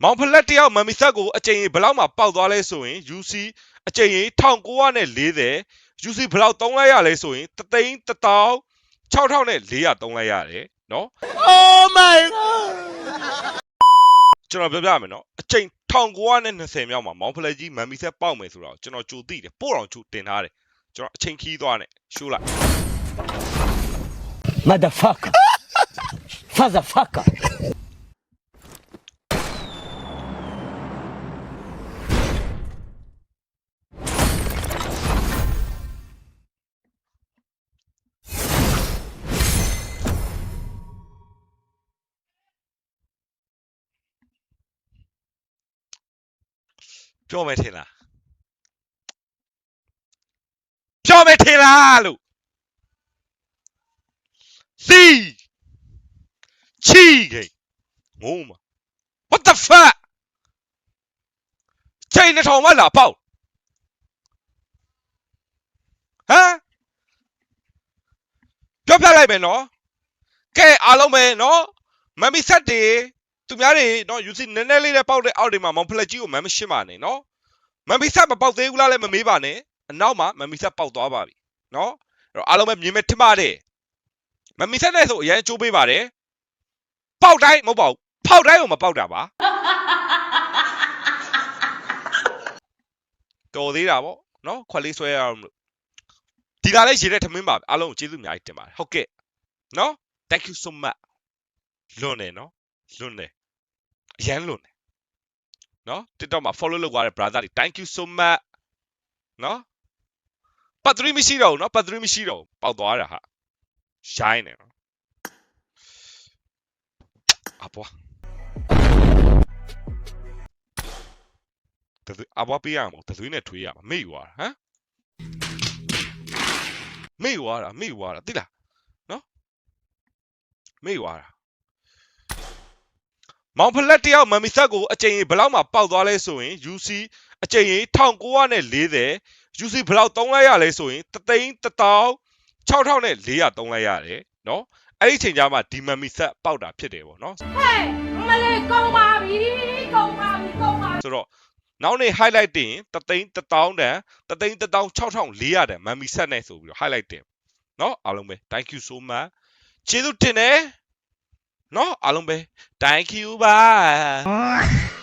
မောင်ဖလက်တယောက်မမ်မီဆက်ကိုအကြိမ်ဘယ်လောက်မှပေါက်သွားလဲဆိုရင် UC အကြိမ်1940 UC ဘယ်လောက်သုံးလိုက်ရလဲဆိုရင်3,16400သုံးလိုက်ရတယ်နော် Oh my god ကျွန်တော်ပြောပြမယ်နော်အကြိမ်1920မြောက်မှာမောင်ဖလက်ကြီးမမ်မီဆက်ပေါက်မယ်ဆိုတော့ကျွန်တော်ကြိုသိတယ်ပို့အောင်ကြိုတင်ထားတယ်ကျွန်တော်အချိန်ခီးသွားနဲ့ရှိုးလိုက် Motherfucker. Fatherfucker. ပြောမယ်ထင်လားပြောမယ်ထင်လားလို့စီချီကိငုံးမ What the fuck ချိန်တစ်ထောင်မှလာပေါက်ဟမ်ပြောပြလိုက်မယ်နော်ကဲအားလုံးပဲနော်မမ်မီဆက်တွေသူများတွေနော် UC နည်းနည်းလေးနဲ့ပေါက်တဲ့အောက်တွေမှာမောင်ဖလက်ကြီးကိုမမ်မရှင်းပါနဲ့နော်မမ်မီဆက်မပေါက်သေးဘူးလားလည်းမမေးပါနဲ့အနောက်မှာမမ်မီဆက်ပေါက်သွားပါပြီနော်အဲ့တော့အားလုံးပဲမြင်မဲ့ထင်ပါတယ်မမ်မီဆက်နဲ့ဆိုအရင်ချိုးပေးပါတယ်ပေါက်တိုင်းမဟုတ်ပါဘူးဖောက်တိုင်းကိုမပေါက်တာပါတော်သေးတာပေါ့နော်ခွက်လေးဆွဲရအောင်လို့ဒီကလည်းရေတဲ့ထမင်းပါအားလုံးကိုကျေးဇူးအများကြီးတင်ပါတယ်ဟုတ်ကဲ့နော် thank you so much လွန်တယ်နော်လွန်တယ်အရန်လွန်တယ်နော် TikTok မှာ follow လုပ်သွားတဲ့ brother တွေ thank you so much နော်ပတ်3မရှိတော့ဘူးနော်ပတ်3မရှိတော့ဘူးပေါက်သွားတာဟာရိုင်းတယ်နော်အပွားအပွားပေးရမှာတသွေးနဲ့ထွေးရမှာမေ့သွားတာဟမ်မေ့သွားတာသိလားနော်မေ့သွားတာမောင်ဖလက်တယောက်မမ်မီဆက်ကိုအကြိမ်ဘယ်လောက်မှပေါက်သွားလဲဆိုရင် UC အကြိမ်1940 UC ဘယ်လောက်သုံးလိုက်ရလဲဆိုရင်3,16400သုံးလိုက်ရတယ်နော်အဲ့ဒီချိန်ကျမှဒီမမ်မီဆက်ပေါက်တာဖြစ်တယ်ပေါ့နော် ဟဲ့မလေးကောင်းပါပြီဆိုတော့နောက်နေ့ highlight တင်3,100တန်3,16400တန်မမ်မီဆက်နဲ့ဆိုပြီးတော့ highlight တင်နော်အားလုံးပဲ thank you so much ကျေးဇူးတင်တယ်နော်အားလုံးပဲ thank you bye